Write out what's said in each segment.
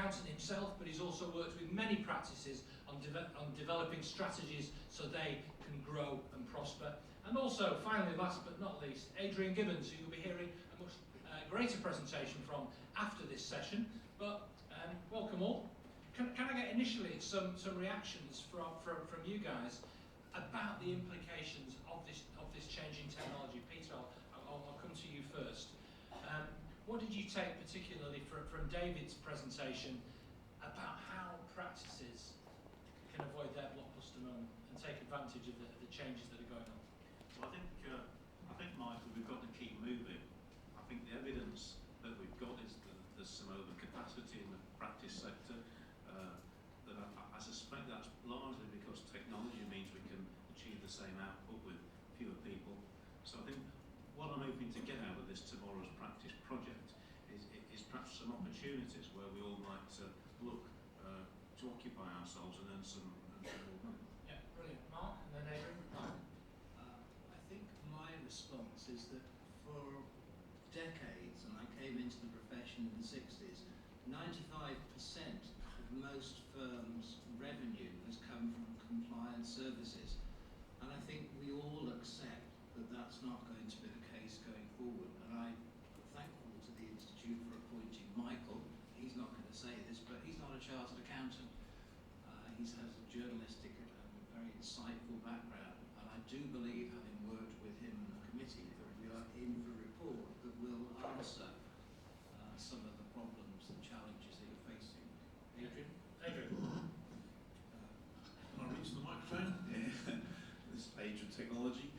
accountant himself, but he's also worked with many practices on developing strategies so they can grow and prosper. And also, finally, last but not least, Adrian Gibbons, who you'll be hearing a much greater presentation from after this session. But welcome all. Can I get initially some reactions from you guys about the implications of this changing technology? Peter, I'll come to you first. What did you take particularly from David's presentation about how practices can avoid their blockbuster moment and take advantage of the changes that are going on? Well, I think, Michael, we've got to keep moving. I think the evidence that we've got is that there's some overcapacity in the practice sector. That I suspect that's largely because technology means we can achieve the same output with fewer people. So I think what I'm hoping to get out of this Tomorrow's Practice project is perhaps some opportunities where we all might look to occupy ourselves and earn some more money. Yeah, brilliant. Mark, and then Adrian. Mark. I think my response is that for decades, and I came into the profession in the 60s, 95% of most firms' revenue has come from compliance services. And I think we all accept that that's not going to be the case going forward. And I'm thankful to the Institute for appointing Michael. He's not going to say this, but he's not a chartered accountant. He has a journalistic and very insightful background. And I do believe, having worked with him in the committee, that we are in for a report that will answer some of the problems and challenges that you're facing. Adrian? Adrian. Can I reach the microphone? Yeah. This age of technology.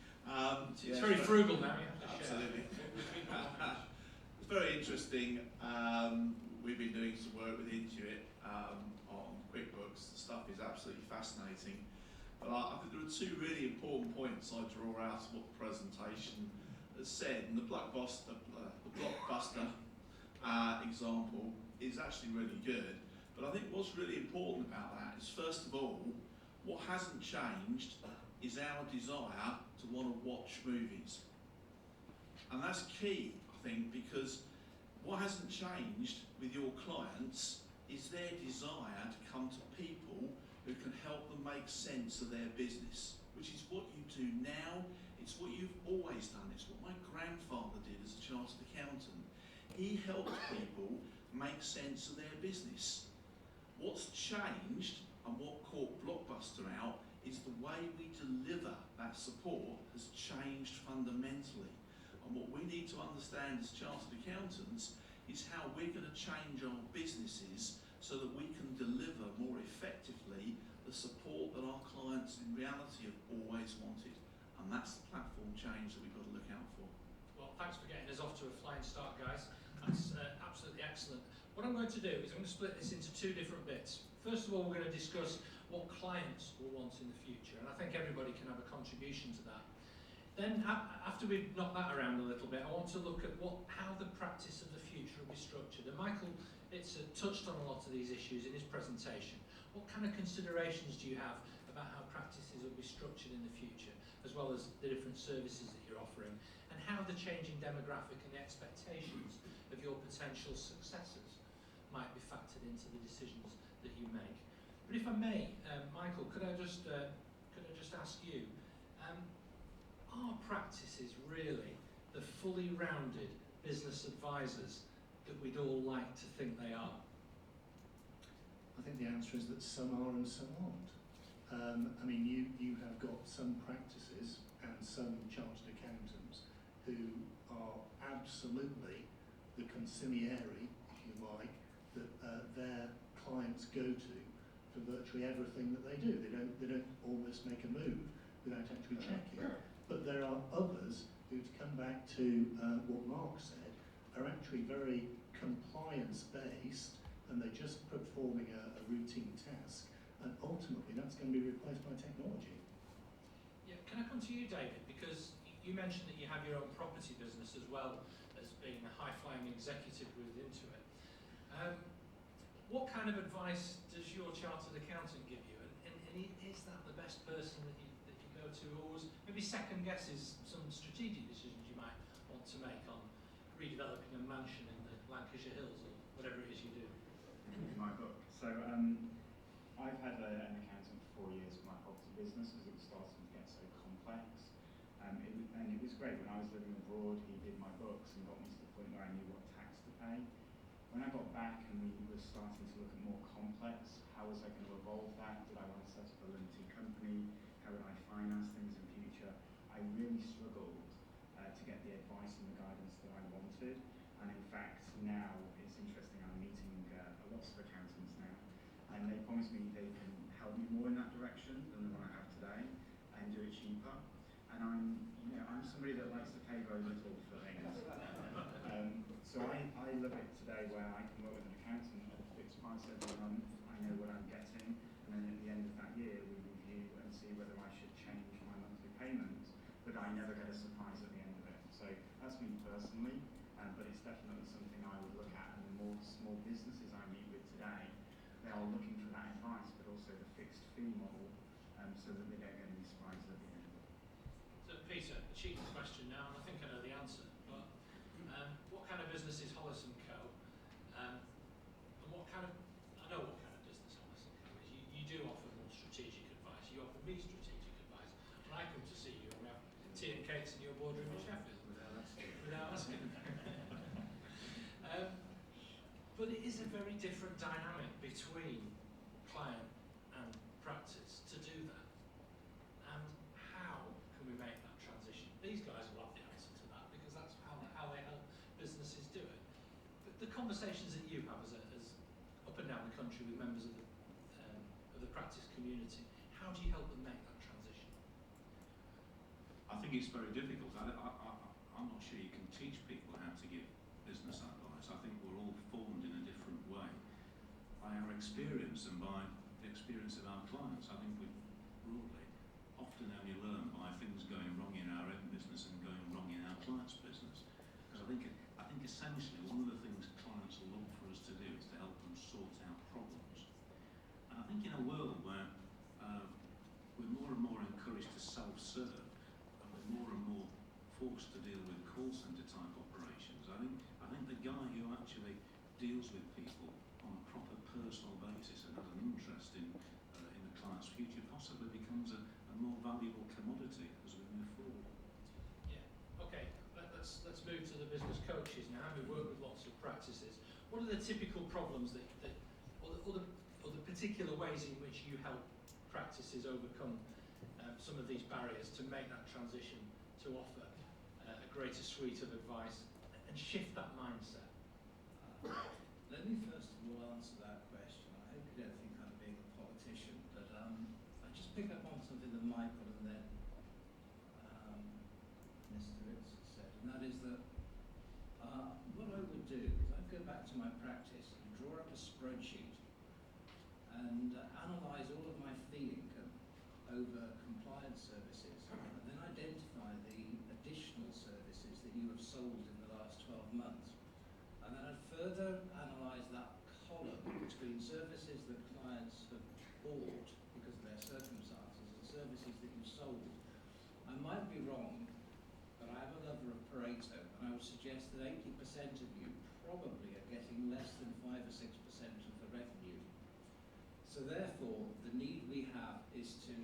It's very frugal now, yeah. Absolutely. It's very interesting. We've been doing some work with Intuit on QuickBooks. The stuff is absolutely fascinating. But I think there are two really important points I draw out of what the presentation has said. And the blockbuster example is actually really good. But I think what's really important about that is, first of all, what hasn't changed is our desire to want to watch movies. And that's key, I think, because what hasn't changed with your clients is their desire to come to people who can help them make sense of their business, which is what you do now. It's what you've always done. It's what my grandfather did as a chartered accountant. He helped people make sense of their business. What's changed and what caught Blockbuster out is the way we deliver that support has changed fundamentally. And what we need to understand as chartered accountants is how we're going to change our businesses so that we can deliver more effectively the support that our clients in reality have always wanted. And that's the platform change that we've got to look out for. Well, thanks for getting us off to a flying start, guys. That's absolutely excellent. What I'm going to do is I'm going to split this into two different bits. First of all, we're going to discuss what clients will want in the future, and I think everybody can have a contribution to that. Then, after we've knocked that around a little bit, I want to look at how the practice of the future will be structured. And Michael touched on a lot of these issues in his presentation. What kind of considerations do you have about how practices will be structured in the future, as well as the different services that you're offering, and how the changing demographic and the expectations of your potential successors might be factored into the decisions that you make? But if I may, Michael, could I just ask you, are practices really the fully rounded business advisors that we'd all like to think they are? I think the answer is that some are and some aren't. I mean, you have got some practices and some chartered accountants who are absolutely the consigliere, if you like, that their clients go to for virtually everything that they do. They don't almost make a move without actually checking. But there are others who, to come back to what Mark said, are actually very compliance-based, and they're just performing a routine task, and ultimately that's going to be replaced by technology. Yeah, can I come to you, David? Because you mentioned that you have your own property business as well as being a high-flying executive with Intuit. What kind of advice does your chartered accountant give you? And is that the best person that you go to, or maybe second guesses some strategic decisions you might want to make on redeveloping a mansion in the Lancashire Hills or whatever it is you do? Michael, So I've had an accountant for 4 years for my property business because it was starting to get so complex. It was great. When I was living abroad, he did my books and got me to the point where I knew what tax to pay. When I got back and we were starting to look at more complex, how was I going to evolve that? Did I want to set up a limited company? How would I finance things in future? I really struggled to get the advice and the guidance that I wanted. And in fact, now it's interesting, I'm meeting lots of accountants now, and they promise me they can help me more in that direction than the one I have today and do it cheaper. And I'm somebody that likes to pay very little for things. So I love it today where I can work with an accountant at a fixed price every month. I know what I'm getting, and then at the end of that year we review and see whether I should change my monthly payment, but I never get a surprise at the end of it. So that's me personally, but it's definitely something I would look at, and the more small businesses I meet with today, they are looking for that advice, but also the fixed fee model, so that they don't get any surprises at the end. So Peter, a cheeky question now, and I think I know the answer, but what kind of business is Hollis & Co? And what kind of, I know what kind of business Hollis & Co is. You do offer more strategic advice, you offer me strategic advice. When I come to see you, we have tea and cakes in your boardroom in Sheffield. Without asking. But it is a very different dynamic between client and practice to do that. And how can we make that transition? These guys will have the answer to that because that's how they help businesses do it. But the conversations that you have as up and down the country with members of the practice community, how do you help them make that transition? I think it's very difficult. I'm not sure you can teach people how to give business advice. I think we're all formed in a different way. By our experience and by the experience of our clients, I think we broadly often only learn by things going wrong in our own business and going wrong in our client's business. Because I think essentially one of the things clients look for us to do is to help them sort out problems. And I think in a world where we're more and more encouraged to self-serve, and we're more and more forced to deal with call centre type operations, I think the guy who actually deals with people on a proper personal basis and has an interest in the client's future possibly becomes a more valuable commodity as we move forward. Yeah. Okay. Let's move to the business coaches now. We work with lots of practices. What are the typical problems or the particular ways in which you help practices overcome some of these barriers to make that transition to offer a greater suite of advice and shift that mindset? Let me first of all answer that question. I hope you don't think I'm being a politician, but I just pick up on something that Michael and then Mr. Ritz said, and that is that what I would do is I'd go back to my practice and draw up a spreadsheet and analyse all of my fee income over compliance services, and then identify the additional services that you have sold in the last 12 months. And then I'd further analyse that column between services that clients have bought because of their circumstances and services that you've sold. I might be wrong, but I am a lover of Pareto, and I would suggest that 80% of you probably are getting less than 5 or 6% of the revenue. So therefore, the need we have is to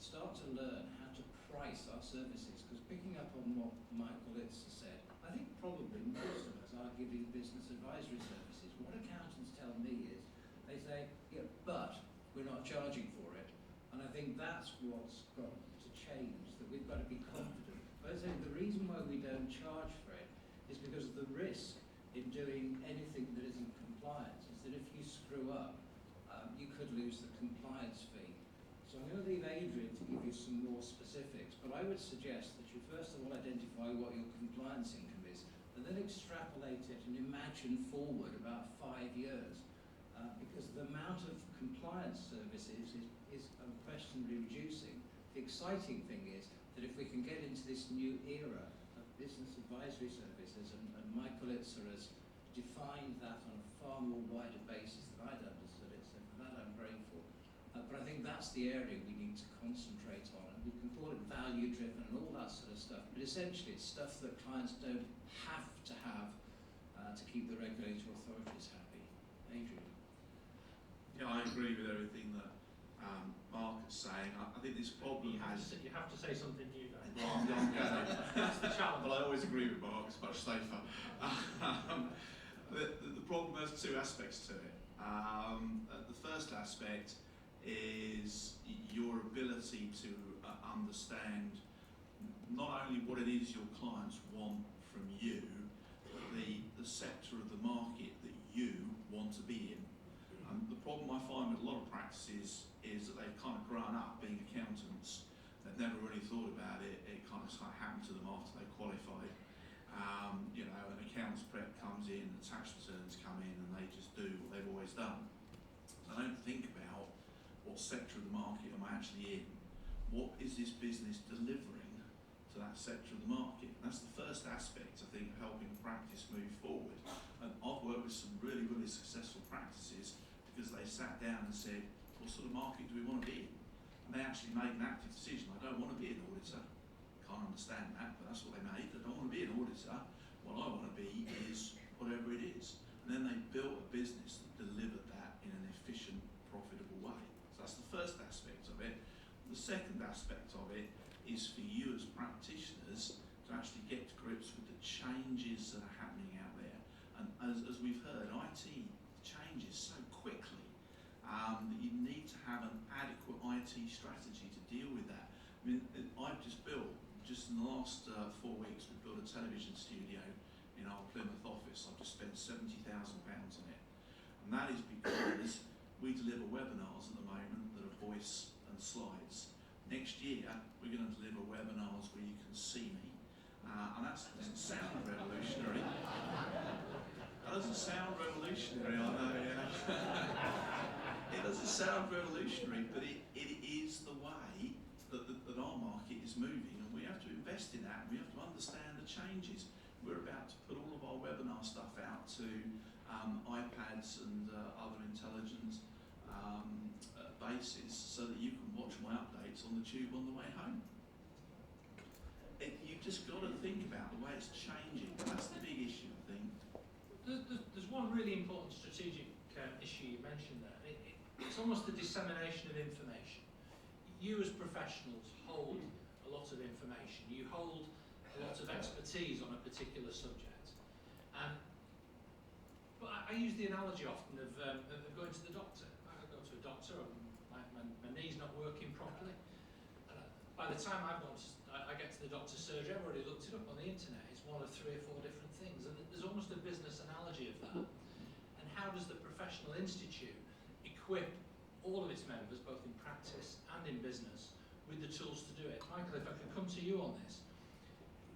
start to learn how to price our services, because picking up on what Michael Litz has said, I think probably most of us are giving business advisory services. What accountants tell me is, they say, yeah, but we're not charging for it. And I think that's what's got to change, that we've got to be confident. But I say the reason why we don't charge for it is because of the risk in doing anything that isn't compliance, is that if you screw up, you could lose the compliance fee. So I'm going to leave Adrian to give you some more specifics, but I would suggest that you first of all identify what your compliance income is, and then extrapolate it and imagine forward about 5 years, because the amount of compliance services is unquestionably reducing. The exciting thing is that if we can get into this new era of business advisory services, and Michael Itzer has defined that on a far more wider basis than I'd understood it, so for that I'm grateful. But I think that's the area we need to concentrate on, and we can call it value-driven and all that sort of stuff, but essentially it's stuff that clients don't have to keep the regulatory authorities happy. Adrian? agree with everything that Mark is saying. I think this problem You have to say something new, though. I'm going. That's the challenge. Well, I always agree with Mark, it's much safer. The problem has two aspects to it. The first aspect is your ability to understand not only what it is your clients want from you, but the sector of the market that you want to be in. The problem I find with a lot of practices is that they've kind of grown up being accountants. They've never really thought about it. It kind of happened to them after they qualified. You know, an accounts prep comes in, the tax returns come in, and they just do what they've always done. They don't think about what sector of the market am I actually in? What is this business delivering to that sector of the market? And that's the first aspect, I think, of helping practice move forward. And I've worked with some really, really successful practices because they sat down and said, what sort of market do we want to be in? And they actually made an active decision. I don't want to be an auditor. Can't understand that, but that's what they made. They don't want to be an auditor. What I want to be is whatever it is. And then they built a business that delivered that in an efficient, profitable way. So that's the first aspect of it. The second aspect of it is for you as practitioners to actually get to grips with the changes that are happening out there. And as we've heard, IT changes so quickly that you need to have an adequate IT strategy to deal with that. I mean, I've just in the last 4 weeks, we've built a television studio in our Plymouth office. I've just spent £70,000 on it. And that is because we deliver webinars at the moment that are voice and slides. Next year, we're going to deliver webinars where you can see me. And that doesn't sound revolutionary. That doesn't sound revolutionary, I know, yeah. It doesn't sound revolutionary, but it is the way that our market is moving, and we have to invest in that, and we have to understand the changes. We're about to put all of our webinar stuff out to iPads and other intelligent bases so that you can watch my updates on the tube on the way home. You've just got to think about the way it's changing. That's the big issue, I think. There's one really important strategic issue you mentioned there. It's almost the dissemination of information. You as professionals hold a lot of information. You hold a lot of expertise on a particular subject. But I use the analogy often of going to the doctor. I go to a doctor and my knee's not working properly. By the time I get to the doctor's surgery, I've already looked it up on the internet. It's one of 3 or 4 different things. And there's almost a business analogy of that. And how does the Professional Institute equip all of its members, both in practice and in business, with the tools to do it? Michael, if I could come to you on this,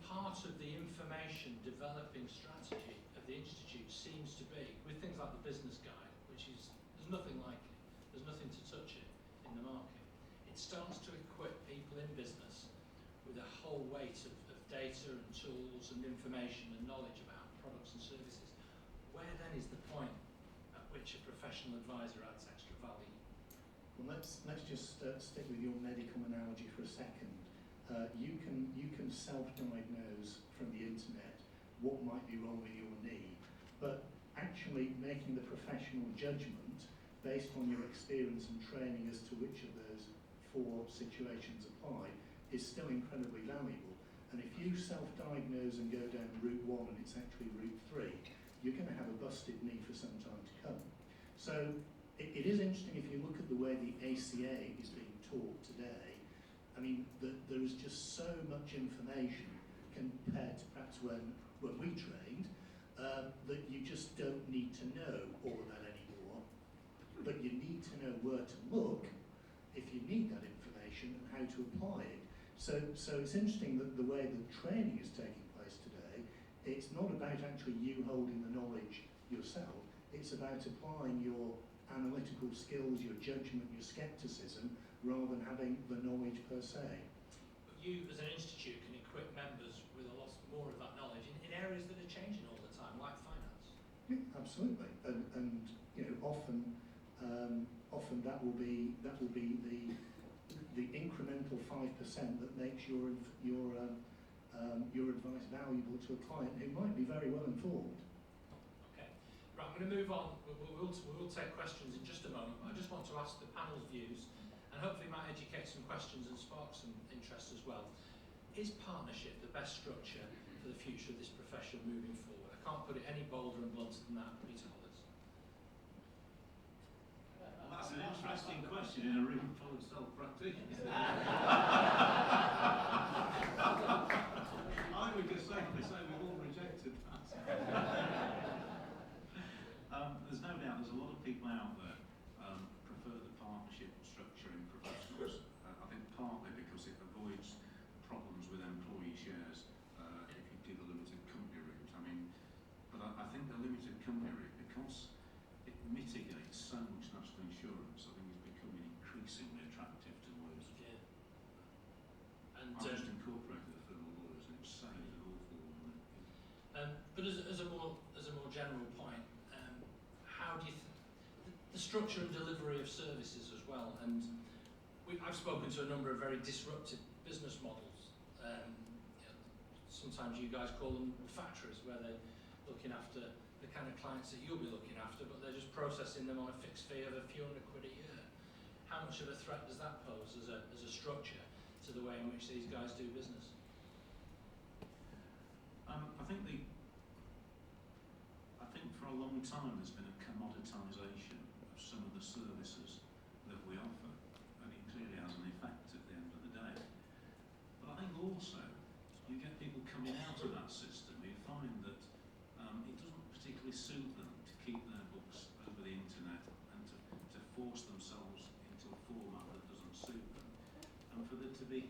part of the information developing strategy of the Institute seems to be, with things like the Business Guide, which is, there's nothing like it, there's nothing to touch it in the market. It starts to equip people in business with a whole weight of data and tools and information and knowledge about products and services. Where then is the point at which a professional advisor adds extra value? Well, let's just stick with your medical analogy for a second. You can self-diagnose from the internet what might be wrong with your knee, but actually making the professional judgment based on your experience and training as to which of those 4 situations apply is still incredibly valuable. And if you self-diagnose and go down route 1 and it's actually route 3, you're going to have a busted knee for some time to come. So it is interesting if you look at the way the ACA is being taught today. I mean, there is just so much information compared to perhaps when we trained that you just don't need to know all of that anymore. But you need to know where to look if you need that information and how to apply it. So it's interesting that the way that training is taking place today, it's not about actually you holding the knowledge yourself. It's about applying your analytical skills, your judgment, your skepticism, rather than having the knowledge per se. But you, as an institute, can equip members with a lot more of that knowledge in areas that are changing all the time, like finance. Yeah, absolutely. And you know, often that will be the incremental 5% that makes your advice valuable to a client who might be very well informed. Okay. Right, I'm going to move on. We'll take questions in just a moment. I just want to to ask the panel's views, and hopefully might educate some questions and spark some interest as well. Is partnership the best structure for the future of this profession moving forward? I can't put it any bolder and blunter than that, Peter Hollis. Well, that's an interesting question in a room full of self-practitioners. I would just safely say we've all rejected that. There's no doubt there's a lot of people out there prefer the partnership structure in professionals. I think partly because it avoids problems with employee shares if you did a limited company route. I mean, but I think the limited company route, because it mitigates so much national insurance, I think it's becoming increasingly attractive to lawyers. Yeah. And I just incorporated a firm of lawyers and it saves an awful lot of money. but as a more general point, how do you the structure and delivery of services as well? And I've spoken to a number of very disruptive business models. Sometimes you guys call them factories, where they're looking after the kind of clients that you'll be looking after, but they're just processing them on a fixed fee of a few £100 a year. How much of a threat does that pose as a structure to the way in which these guys do business? I think for a long time there's been a commoditisation of some of the services that we offer, and it clearly has an effect at the end of the day. But I think also you get people coming out of that system who find that it doesn't particularly suit them to keep their books over the internet and to force themselves into a format that doesn't suit them, and for there to be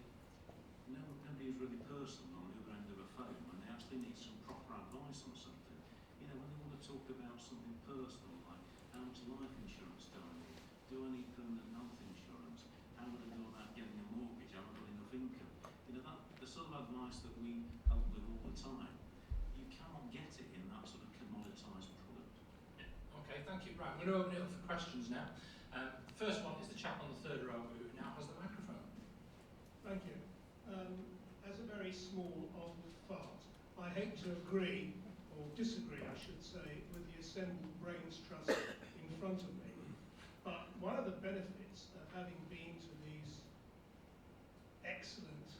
nobody who's really personal on the other end of a phone when they actually need some proper advice on something. You know, when they want to talk about something personal like how much life insurance do I need? Do I need permanent health insurance? How would I go about getting a mortgage? I haven't got enough income. You know, that the sort of advice that we help with all the time, you cannot get it in that sort of commoditised product. Okay, thank you. Right, I'm going to open it up for questions now. First one is the chap on the third row who now has the microphone. Thank you. As a very small old fart, I hate to agree, or disagree I should say, with the Assembled Brains Trust in front of me, but one of the benefits of having been to these excellent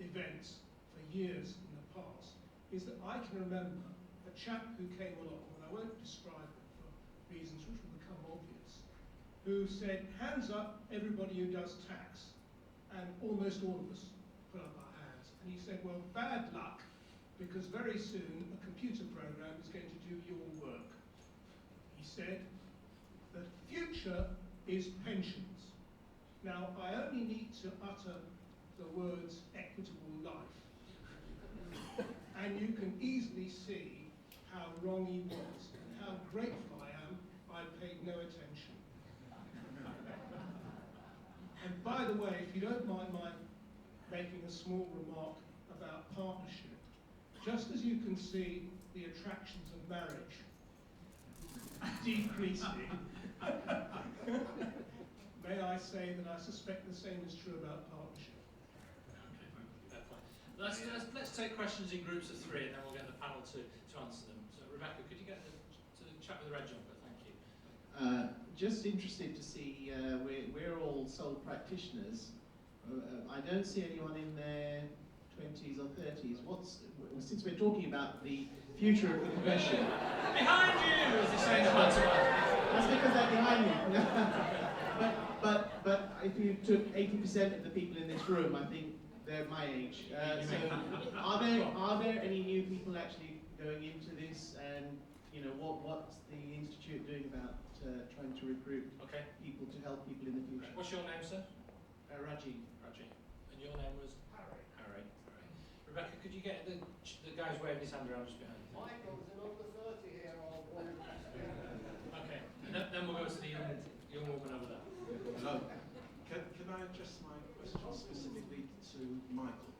events for years in the past is that I can remember a chap who came along, and I won't describe him for reasons which will become obvious, who said, hands up everybody who does tax, and almost all of us put up our hands. And he said, well, bad luck, because very soon a computer program is going to do your work. He said, the future is pensions. Now, I only need to utter the words equitable life, and you can easily see how wrong he was, and how grateful I am I paid no attention. And by the way, if you don't mind my making a small remark about partnership, just as you can see the attractions of marriage decreasing, may I say that I suspect the same is true about partnership. Okay, fair point. Let's take questions in groups of three, and then we'll get the panel to answer them. So, Rebecca, could you get to the chap with the red jumper? Thank you. Just interested to see, we're all sole practitioners. I don't see anyone in their 20s or 30s. Since we're talking about the future of the profession... Behind you, as they say in the pantomime. That's because they're behind me. but if you took 80% of the people in this room, I think they're my age. So are there any new people actually going into this, and you know what's the Institute doing about trying to recruit people to help people in the future? What's your name, sir? Raji. Raji. And your name was? Harry. Harry. Rebecca, could you get the guy's waving his hand around just behind you? Michael's an over 30 here, old woman. Okay. And then we'll go to the young woman over there. Hello. Can I address my question specifically to Michael?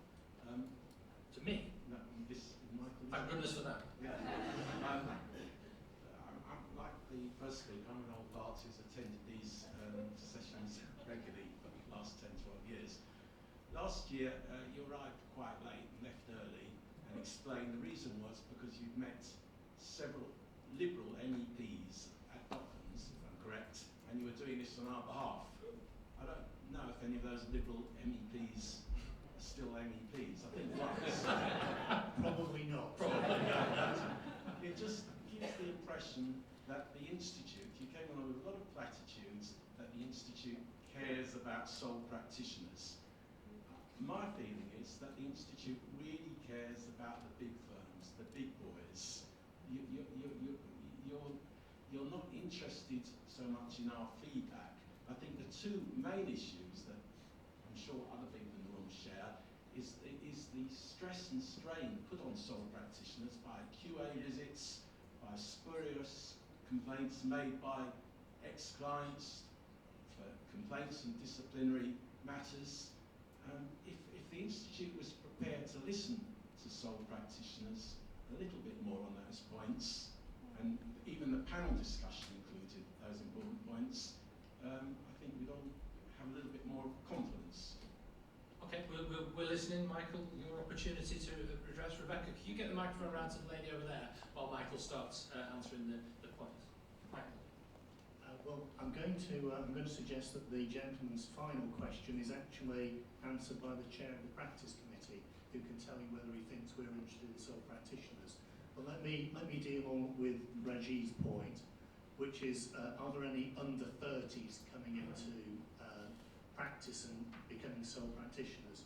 To me? No, this Michael. Thank goodness for that. Yeah. I'm like firstly, I'm an old fart who's attended these sessions regularly for the last 10, 12 years. Last year, you arrived quite late and left early, and explained the reason was because you'd met several Liberal MEPs at Docklands, if I'm correct, and you were doing this on our behalf. I don't know if any of those Liberal MEPs are still MEPs. I think once. Probably not. It just gives the impression that the Institute, you came along with a lot of platitudes, that the Institute cares about sole practitioners. My feeling is that the Institute really cares about the big firms, the big boys. You're not interested so much in our feedback. I think the two main issues that I'm sure other people in the room share is the stress and strain put on sole practitioners by QA visits, by spurious complaints made by ex-clients, for complaints and disciplinary matters. If the Institute was prepared to listen to sole practitioners a little bit more on those points, and even the panel discussion included those important points, I think we'd all have a little bit more confidence. Okay, we're listening. Michael, your opportunity to address Rebecca. Can you get the microphone around to the lady over there while Michael starts answering the points? Michael. Well, I'm going to suggest that the gentleman's final question is actually answered by the chair of the practice committee, who can tell you whether he thinks we're interested in sole practitioners. But let me deal on with Reggie's point, which is, are there any under 30s coming into practice and becoming sole practitioners?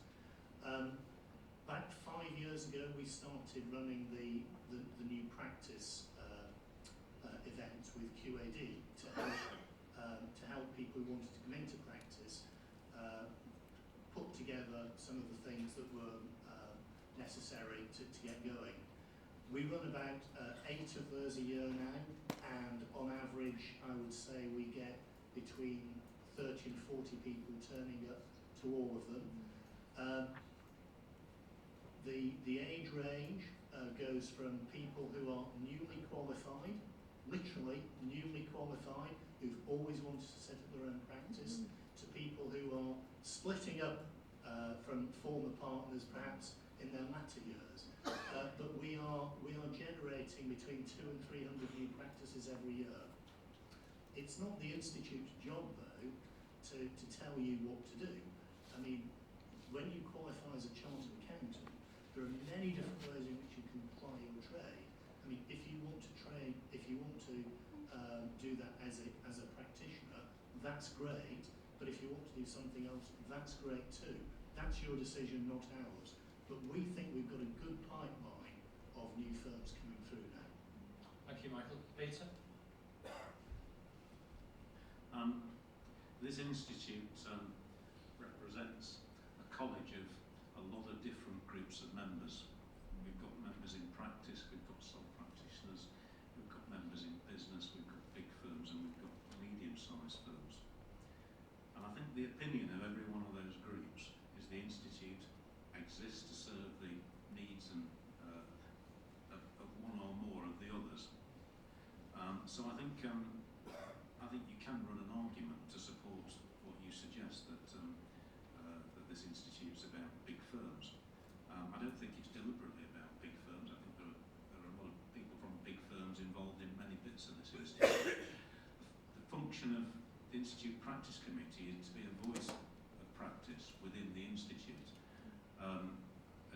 About 5 years ago, we started running the new practice event with QAD to help people who wanted to come into practice put together some of the things that were necessary to get going. We run about 8 of those a year now, and on average, I would say we get between 30 and 40 people turning up to all of them. The age range goes from people who are newly qualified, literally newly qualified, who've always wanted to set up their own practice, to people who are splitting up from former partners, perhaps in their latter years. But we are generating between 200 and 300 new practices every year. It's not the Institute's job, though, to tell you what to do. I mean, when you qualify as a chartered accountant, there are many different ways in which you can apply your trade. I mean, if you want to do that as a practitioner, that's great. But if you want to do something else, that's great too. That's your decision, not ours. But we think we've got a good pipeline of new firms coming through now. Thank you, Michael. Peter? This institute represents a college of a lot of different groups of members. We've got members in practice, we've got sole practitioners, we've got members in business, we've got big firms, and we've got medium-sized firms. And I think the opinion of every one of those groups is the institute exists to serve the needs and of one or more of the others. So I think you can run an argument to support what you suggest, that this institute's about big firms. I don't think it's deliberately about big firms. I think there are a lot of people from big firms involved in many bits of this institute. The function of the Institute Practice Committee is to be a voice of practice within the institute. And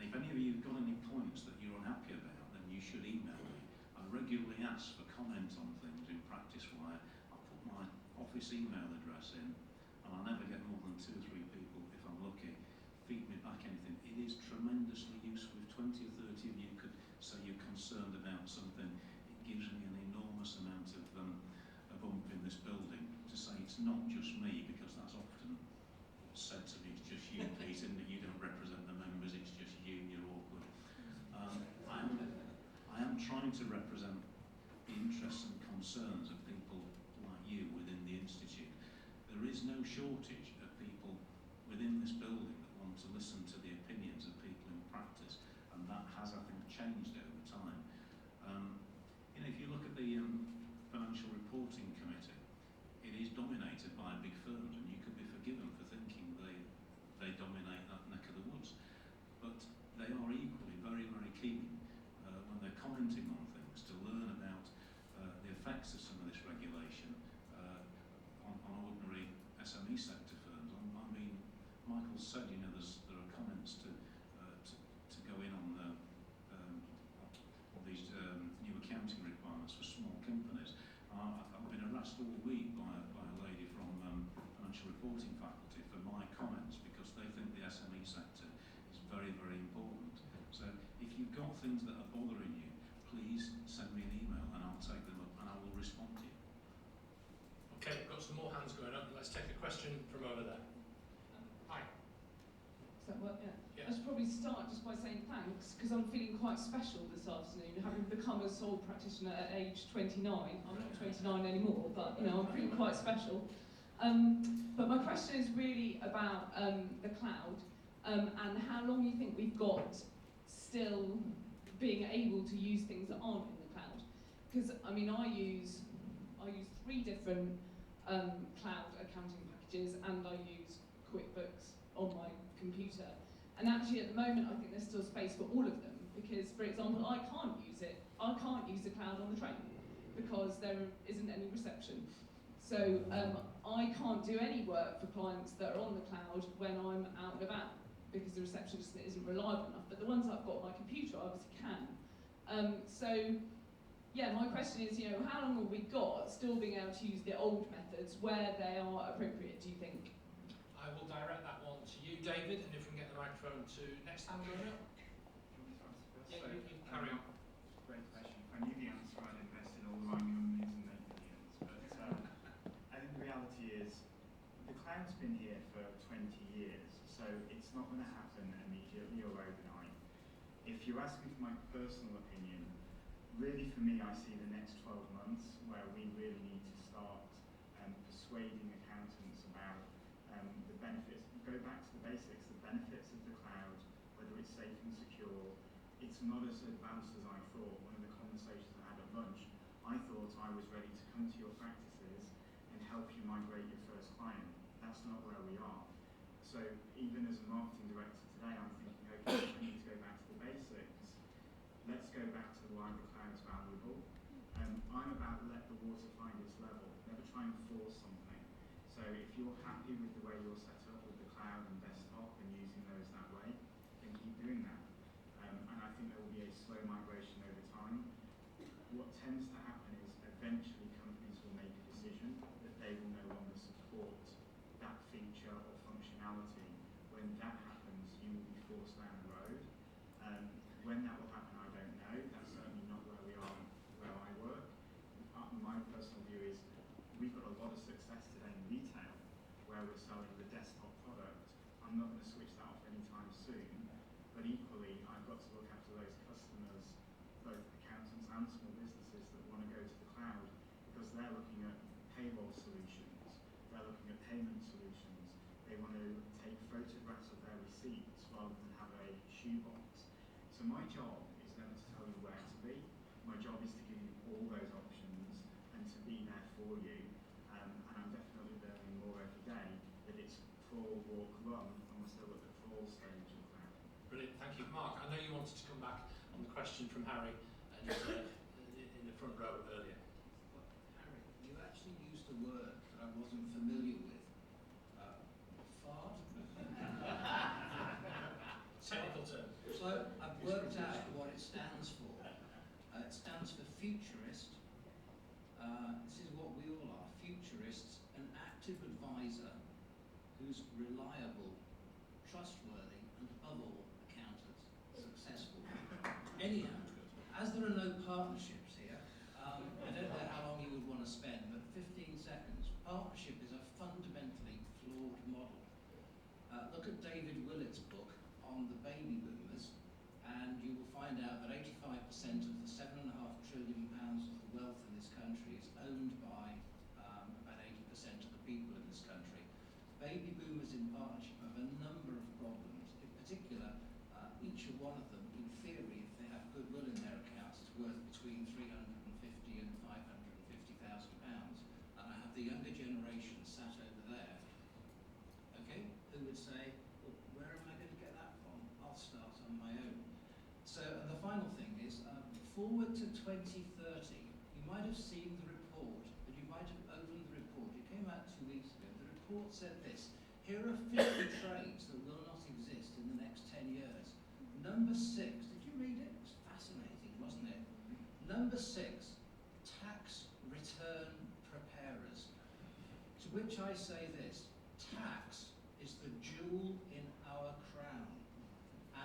if any of you have got any points that you're unhappy about, then you should email me. I regularly ask for comment on things in Practice Wire. I put my office email address in, and I never get more than 2 or 3 people, if I'm lucky, feed me back anything. It is tremendously useful. If 20 or 30 of you could say you're concerned about something, it gives me an enormous amount of a bump in this building to say it's not just me, because that's often what's said to me. It's just you, Pete, and that you don't represent the members. It's just you. You're awkward. I am trying to represent the interests and concerns of people like you within the institute. There is no shortage of people within this building that want to listen to the opinions of people in practice, and that has, I think, changed over time. If you look at the Financial Reporting Committee, it is dominated by big firms, and you could be forgiven for thinking they dominate that neck of the woods. But they are equally very, very keen when they're commenting on things to learn about the effects of some of this regulation on ordinary said, you know, there are comments to go in on all these new accounting requirements for small companies. I've been harassed all week by a lady from financial reporting faculty for my comments because they think the SME sector is very, very important. So if you've got things that are bothering you, please send me an email and I'll take them up and I will respond to you. Okay, we've got some more hands going up. Let's take a question from over there. Hi. Does that work? Yeah. Yeah. I should probably start just by saying thanks, because I'm feeling quite special this afternoon, having become a sole practitioner at age 29. I'm not 29 anymore, but you know, I'm feeling quite special. But my question is really about the cloud and how long you think we've got still being able to use things that aren't in the cloud. Because I mean, I use 3 different cloud accounting packages, and I use QuickBooks on my computer. And actually, at the moment, I think there's still space for all of them. Because, for example, I can't use the cloud on the train because there isn't any reception. So I can't do any work for clients that are on the cloud when I'm out and about because the reception just isn't reliable enough. But the ones I've got on my computer, I obviously can. So, yeah, my question is, you know, how long have we got still being able to use the old methods where they are appropriate, do you think? I will direct that one to you, David, and if we can get the microphone to next hand going up. Yeah, you carry on. Great question. If I knew the answer, I'd invest in all the right companies and make millions. But I think the reality is the cloud's been here for 20 years, so it's not going to happen immediately or overnight. If you're asking for my personal opinion, really for me, I see the next 12 months where we really need to start persuading accountants about the benefits. Go back to the basics, the benefits of the cloud, whether it's safe and secure. It's not as advanced as I thought. One of the conversations I had at lunch, I thought I was ready to come to your practices and help you migrate your first client. That's not where we are. So even as a marketing director today, I'm thinking, okay, I need to go back to the basics. Let's go back to why the cloud's valuable. I'm about let the water find its level. Never try and force something. So if you're happy with the way you're set up with the cloud and desktop and using those that way, then keep doing that. And I think there will be a slow migration over time. What tends to happen is eventually companies will make a decision that they will no longer support that feature or functionality. When that happens, you will be forced down the road. When that will happen, I don't know. That's certainly not where we are, where I work. My personal view is we've got a lot of success today in retail where we're selling the desktop product. I'm not going to switch that off anytime soon, but equally I've got to look after those customers, both accountants and small businesses that want to go to the cloud because they're looking at payroll solutions, they're looking at payment solutions, they want to take photographs of their receipts rather than have a shoebox. So my job is never to tell you where to be, my job is to give you all those options and to be there for you. And I'm definitely learning more every day that it's crawl, walk, run, and we're still at the crawl stage of cloud. Brilliant, thank you. Mark, I know you wanted to come back on the question from Harry and, in the front row earlier. Well, Harry, you actually used a word that I wasn't familiar with. Fard? Technical term. So I've worked out what it stands for. It stands for futurist. This is what we all are, futurists, an active advisor who's reliable, trustworthy, and above all, accountant, successful. Anyhow, as there are no partnerships here, I don't know how long you would want to spend, but 15 seconds. Partnership is a fundamentally flawed model. Look at David Willett's book on the baby boomers, and you will find out that 85% of the £7.5 trillion of the wealth in this country is owned by about 80% of the people in this country. Baby boomers in partnership have a number of problems. In particular, each of one of them, in theory, if they have goodwill in their accounts, is worth between £350,000 and £550,000. And I have the younger generation sat over there. Okay, who would say, well, where am I going to get that from? I'll start on my own. So the final thing is, forward to 2030, you might have seen the report, but you might have opened the report. It came out 2 weeks ago. The report said this: here are 50 trades that will not exist in the next 10 years. Number 6, did you read it? It was fascinating, wasn't it? Number 6, tax return preparers. To which I say this, tax is the jewel in our crown.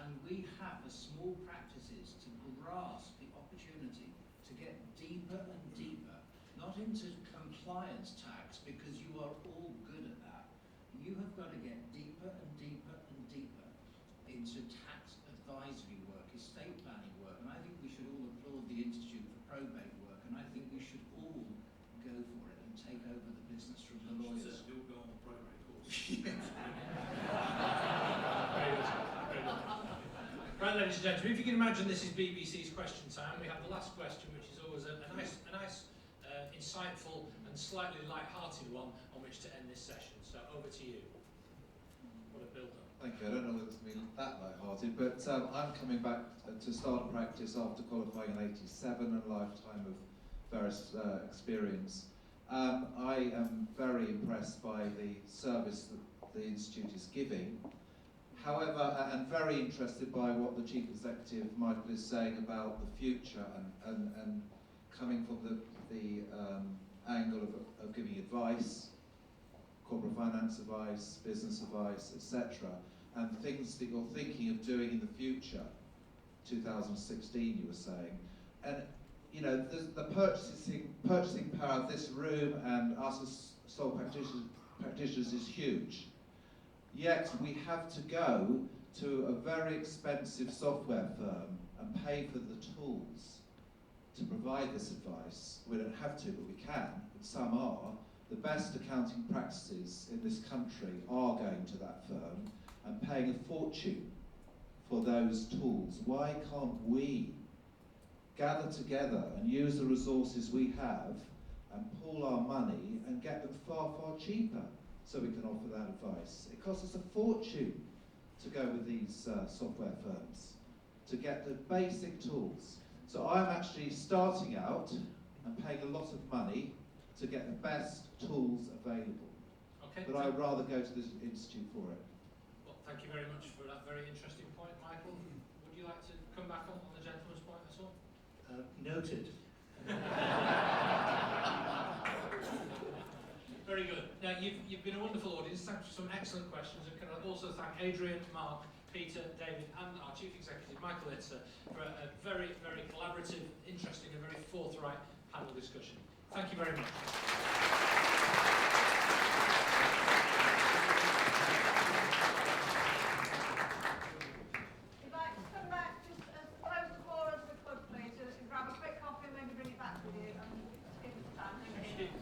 And we have, as small practices, to grasp the opportunity to get deeper and deeper, not into compliance tax, because you are all good at that. You have got to get deeper and deeper and deeper into tax advisory work, estate planning work, and I think we should all applaud the Institute for Probate Work, and I think we should all go for it and take over the business from the lawyers. You'll go on the probate course. Right, ladies and gentlemen, if you can imagine this is BBC's question time, we have the last question, which is always a nice, insightful and slightly light-hearted one on which to end this session. So over to you. What a build-up. Thank you. I don't know whether it's been that light-hearted, but I'm coming back to start practice after qualifying in '87 and a lifetime of various experience. I am very impressed by the service that the Institute is giving. However, and very interested by what the Chief Executive, Michael, is saying about the future and coming from the angle of giving advice, corporate finance advice, business advice, etc., and things that you're thinking of doing in the future, 2016 you were saying. And you know, the purchasing power of this room and us as sole practitioners is huge. Yet we have to go to a very expensive software firm and pay for the tools to provide this advice. We don't have to, but we can, but some are. The best accounting practices in this country are going to that firm and paying a fortune for those tools. Why can't we gather together and use the resources we have and pool our money and get them far, far cheaper so we can offer that advice? It costs us a fortune to go with these software firms to get the basic tools. So I'm actually starting out and paying a lot of money to get the best tools available. Okay. But I would rather go to this institute for it. Well, thank you very much for that very interesting point, Michael. Would you like to come back on the gentleman's point at all? Noted. Very good. Now, you've been a wonderful audience. Thanks for some excellent questions. And can I also thank Adrian, Mark, Peter, David, and our Chief Executive, Michael Itzer, for a very, very collaborative, interesting, and very forthright panel discussion. Thank you very much.